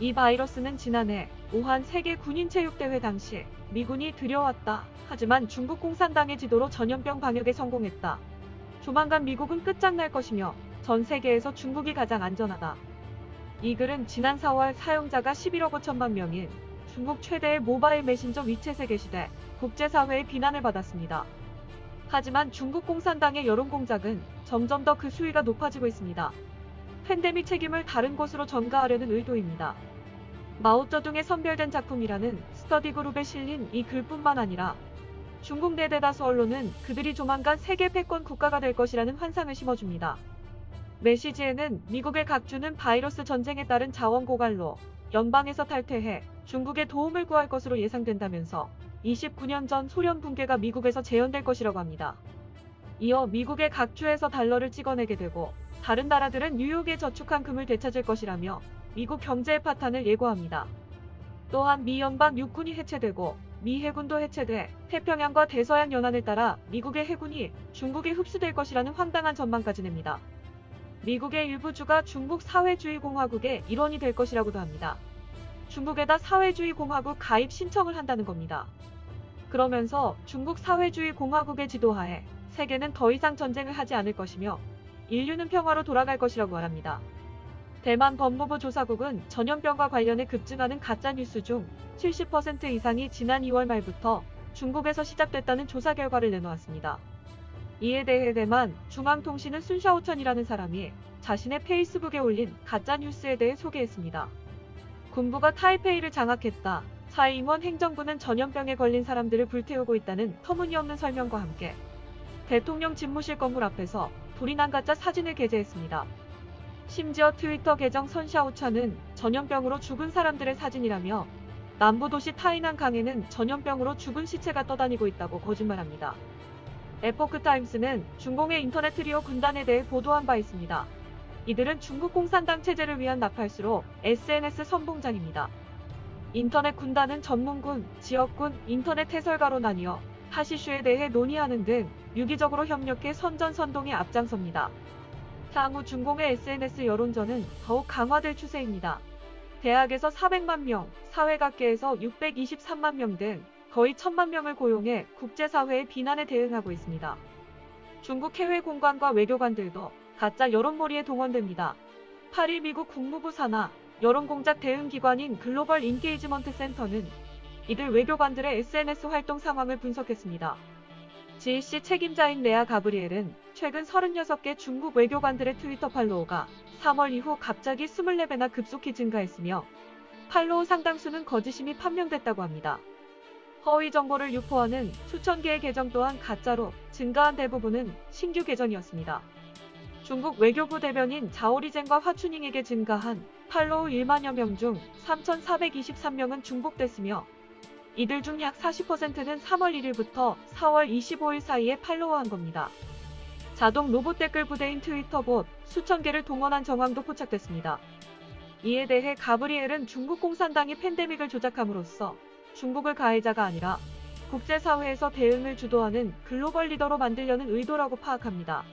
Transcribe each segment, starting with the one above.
이 바이러스는 지난해 우한 세계 군인체육대회 당시 미군이 들여왔다. 하지만 중국 공산당의 지도로 전염병 방역에 성공했다. 조만간 미국은 끝장날 것이며 전 세계에서 중국이 가장 안전하다. 이 글은 지난 4월 사용자가 11억 5천만 명인 중국 최대의 모바일 메신저 위챗에 게시돼 국제사회의 비난을 받았습니다. 하지만 중국 공산당의 여론 공작은 점점 더 그 수위가 높아지고 있습니다. 팬데믹 책임을 다른 곳으로 전가하려는 의도입니다. 마오쩌둥의 선별된 작품이라는 스터디 그룹에 실린 이 글뿐만 아니라 중국 내 대다수 언론은 그들이 조만간 세계 패권 국가가 될 것이라는 환상을 심어줍니다. 메시지에는 미국의 각주는 바이러스 전쟁에 따른 자원 고갈로 연방에서 탈퇴해 중국의 도움을 구할 것으로 예상된다면서 29년 전 소련 붕괴가 미국에서 재현될 것이라고 합니다. 이어 미국의 각주에서 달러를 찍어내게 되고 다른 나라들은 뉴욕에 저축한 금을 되찾을 것이라며 미국 경제의 파탄을 예고합니다. 또한 미 연방 육군이 해체되고 미 해군도 해체돼 태평양과 대서양 연안을 따라 미국의 해군이 중국에 흡수될 것이라는 황당한 전망까지 냅니다. 미국의 일부 주가 중국 사회주의 공화국의 일원이 될 것이라고도 합니다. 중국에다 사회주의 공화국 가입 신청을 한다는 겁니다. 그러면서 중국 사회주의 공화국의 지도하에 세계는 더 이상 전쟁을 하지 않을 것이며 인류는 평화로 돌아갈 것이라고 말합니다. 대만 법무부 조사국은 전염병과 관련해 급증하는 가짜뉴스 중 70% 이상이 지난 2월 말부터 중국에서 시작됐다는 조사 결과를 내놓았습니다. 이에 대해 대만 중앙통신은 순샤오천이라는 사람이 자신의 페이스북에 올린 가짜뉴스에 대해 소개했습니다. 군부가 타이페이를 장악했다.蔡英원 행정부는 전염병에 걸린 사람들을 불태우고 있다는 터무니없는 설명과 함께 대통령 집무실 건물 앞에서 불이 난 가짜 사진을 게재했습니다. 심지어 트위터 계정 선샤오차는 전염병으로 죽은 사람들의 사진이라며 남부도시 타이난 강에는 전염병으로 죽은 시체가 떠다니고 있다고 거짓말합니다. 에포크타임스는 중공의 인터넷 트리오 군단에 대해 보도한 바 있습니다. 이들은 중국 공산당 체제를 위한 나팔수로 SNS 선봉장입니다. 인터넷 군단은 전문군, 지역군, 인터넷 해설가로 나뉘어 핫 이슈에 대해 논의하는 등 유기적으로 협력해 선전선동에 앞장섭니다. 향후 중공의 SNS 여론전은 더욱 강화될 추세입니다. 대학에서 400만 명, 사회각계에서 623만 명 등 거의 1000만 명을 고용해 국제사회의 비난에 대응하고 있습니다. 중국 해외 공관과 외교관들도 가짜 여론몰이에 동원됩니다. 8일 미국 국무부 산하 여론공작 대응기관인 글로벌 인게이지먼트 센터는 이들 외교관들의 SNS 활동 상황을 분석했습니다. GEC 책임자인 레아 가브리엘은 최근 36개 중국 외교관들의 트위터 팔로워가 3월 이후 갑자기 24배나 급속히 증가했으며 팔로워 상당수는 거짓임이 판명됐다고 합니다. 허위 정보를 유포하는 수천 개의 계정 또한 가짜로 증가한 대부분은 신규 계정이었습니다. 중국 외교부 대변인 자오리젠과 화춘잉에게 증가한 팔로워 1만여 명 중 3,423명은 중복됐으며 이들 중 약 40%는 3월 1일부터 4월 25일 사이에 팔로워한 겁니다. 자동 로봇 댓글 부대인 트위터봇 수천 개를 동원한 정황도 포착됐습니다. 이에 대해 가브리엘은 중국 공산당이 팬데믹을 조작함으로써 중국을 가해자가 아니라 국제사회에서 대응을 주도하는 글로벌 리더로 만들려는 의도라고 파악합니다.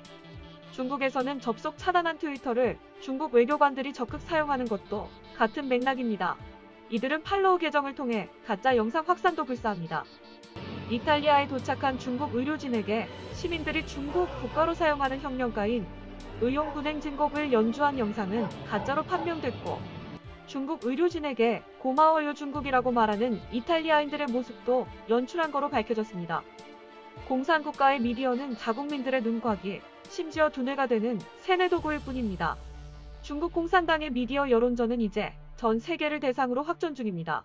중국에서는 접속 차단한 트위터를 중국 외교관들이 적극 사용하는 것도 같은 맥락입니다. 이들은 팔로우 계정을 통해 가짜 영상 확산도 불사합니다. 이탈리아에 도착한 중국 의료진에게 시민들이 중국 국가로 사용하는 혁명가인 의용군행 증곡을 연주한 영상은 가짜로 판명됐고 중국 의료진에게 고마워요 중국이라고 말하는 이탈리아인들의 모습도 연출한 거로 밝혀졌습니다. 공산국가의 미디어는 자국민들의 눈곽이 심지어 두뇌가 되는 세뇌 도구일 뿐입니다. 중국 공산당의 미디어 여론전은 이제 전 세계를 대상으로 확전 중입니다.